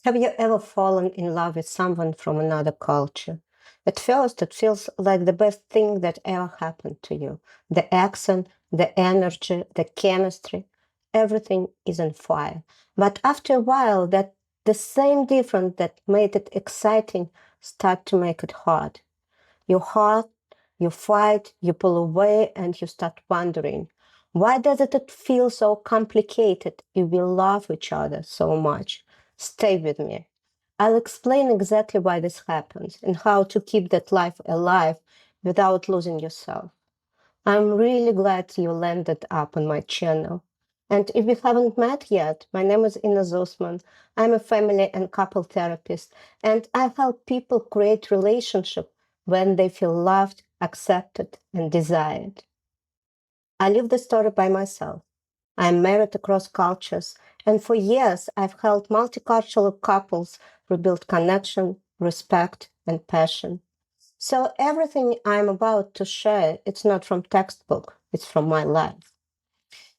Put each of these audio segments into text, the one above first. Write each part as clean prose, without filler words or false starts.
Have you ever fallen in love with someone from another culture? At first, it feels like the best thing that ever happened to you. The accent, the energy, the chemistry, everything is on fire. But after a while, that the same difference that made it exciting start to make it hard. You hurt, you fight, you pull away, and you start wondering, why does it feel so complicated if we love each other so much? Stay with me. I'll explain exactly why this happens and how to keep that life alive without losing yourself. I'm really glad you landed up on my channel. And if we haven't met yet, my name is Inna Zusman. I'm a family and couple therapist, and I help people create relationships when they feel loved, accepted, and desired. I live the story by myself. I'm married across cultures, and for years I've helped multicultural couples rebuild connection, respect, and passion. So everything I'm about to share, it's not from textbook, it's from my life.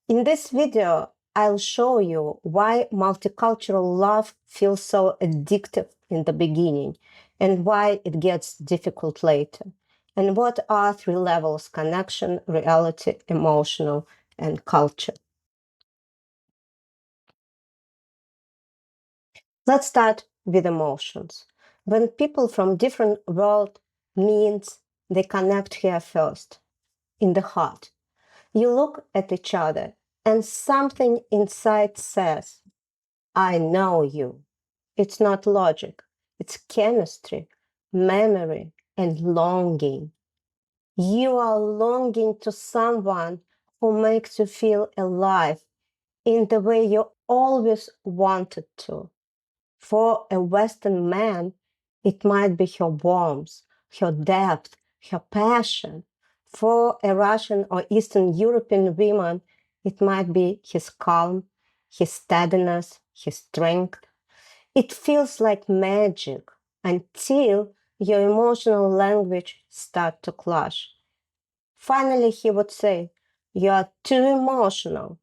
In this video, I'll show you why multicultural love feels so addictive in the beginning and why it gets difficult later. And what are three levels: connection, reality, emotional, and culture. Let's start with emotions. When people from different worlds meet, they connect here first, in the heart. You look at each other and something inside says, I know you. It's not logic, it's chemistry, memory, and longing. You are longing to someone who makes you feel alive in the way you always wanted to. For a Western man, it might be her warmth, her depth, her passion. For a Russian or Eastern European woman, it might be his calm, his steadiness, his strength. It feels like magic until your emotional language starts to clash. Finally, he would say, you are too emotional.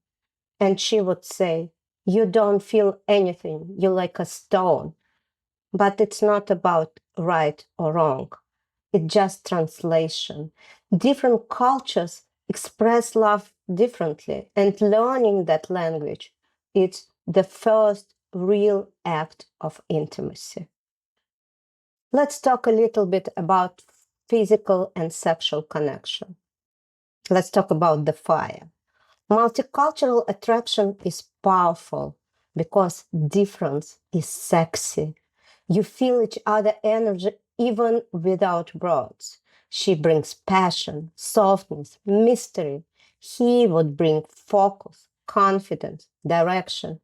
And she would say, you don't feel anything, you're like a stone. But it's not about right or wrong. It's just translation. Different cultures express love differently, and learning that language is the first real act of intimacy. Let's talk a little bit about physical and sexual connection. Let's talk about the fire. Multicultural attraction is powerful because difference is sexy. You feel each other energy even without words. She brings passion, softness, mystery. He would bring focus, confidence, direction.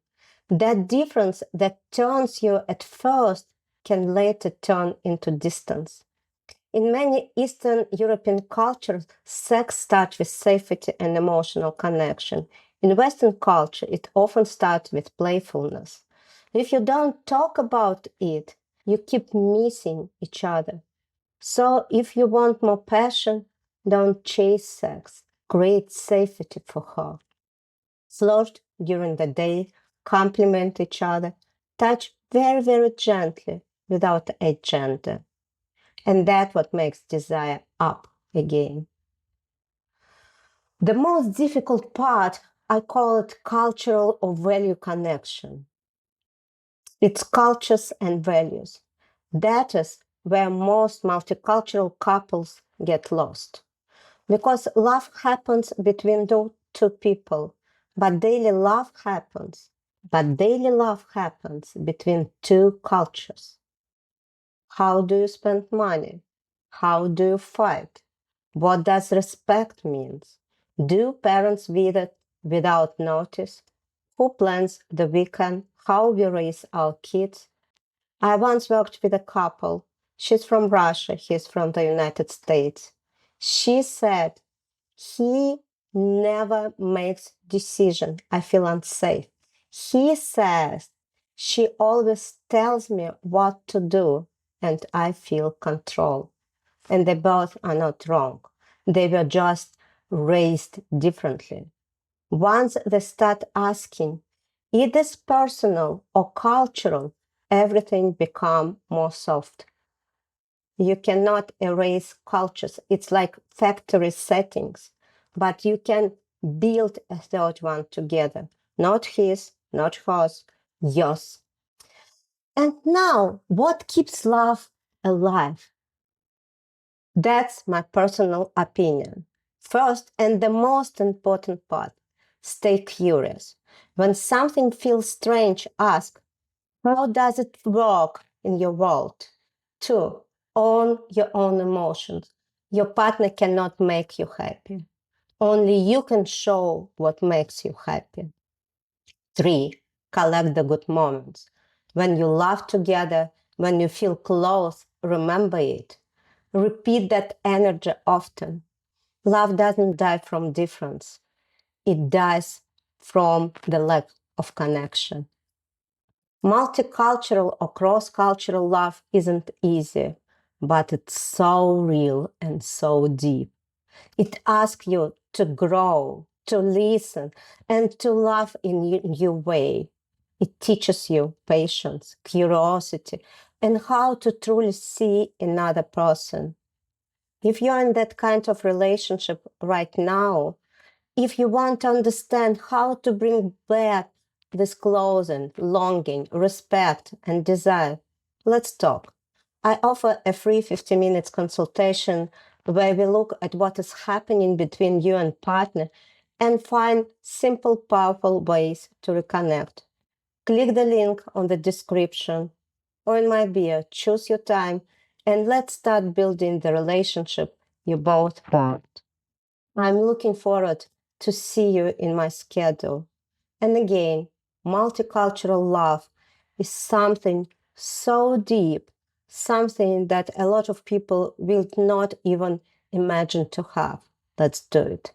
That difference that turns you at first can later turn into distance. In many Eastern European cultures, sex starts with safety and emotional connection. In Western culture, it often starts with playfulness. If you don't talk about it, you keep missing each other. So if you want more passion, don't chase sex. Create safety for her. Flirt during the day, compliment each other, touch very, very gently without agenda. And that's what makes desire up again. The most difficult part, I call it cultural or value connection. It's cultures and values. That is where most multicultural couples get lost. Because love happens between those two people, but daily love happens. But daily love happens between two cultures. How do you spend money? How do you fight? What does respect means? Do parents visit without notice? Who plans the weekend? How we raise our kids? I once worked with a couple. She's from Russia, he's from the United States. She said, he never makes decision. I feel unsafe. He says, she always tells me what to do and I feel control. And they both are not wrong. They were just raised differently. Once they start asking, is this personal or cultural? everything become more soft. You cannot erase cultures. It's like factory settings, but you can build a third one together. Not his, not hers, yours. And now, what keeps love alive? That's my personal opinion. First, and the most important part, stay curious. When something feels strange, ask, how does it work in your world? Two, own your own emotions. Your partner cannot make you happy. Only you can show what makes you happy. Three, collect the good moments. When you laugh together, when you feel close, remember it. Repeat that energy often. Love doesn't die from difference. It dies from the lack of connection. Multicultural or cross-cultural love isn't easy, but it's so real and so deep. It asks you to grow, to listen, and to love in your way. It teaches you patience, curiosity, and how to truly see another person. If you're in that kind of relationship right now, if you want to understand how to bring back this closing, longing, respect, and desire, let's talk. I offer a free 50 minutes consultation where we look at what is happening between you and partner and find simple, powerful ways to reconnect. Click the link on the description or in my bio, choose your time, and let's start building the relationship you both want. I'm looking forward to see you in my schedule. And again, multicultural love is something so deep, something that a lot of people will not even imagine to have. Let's do it.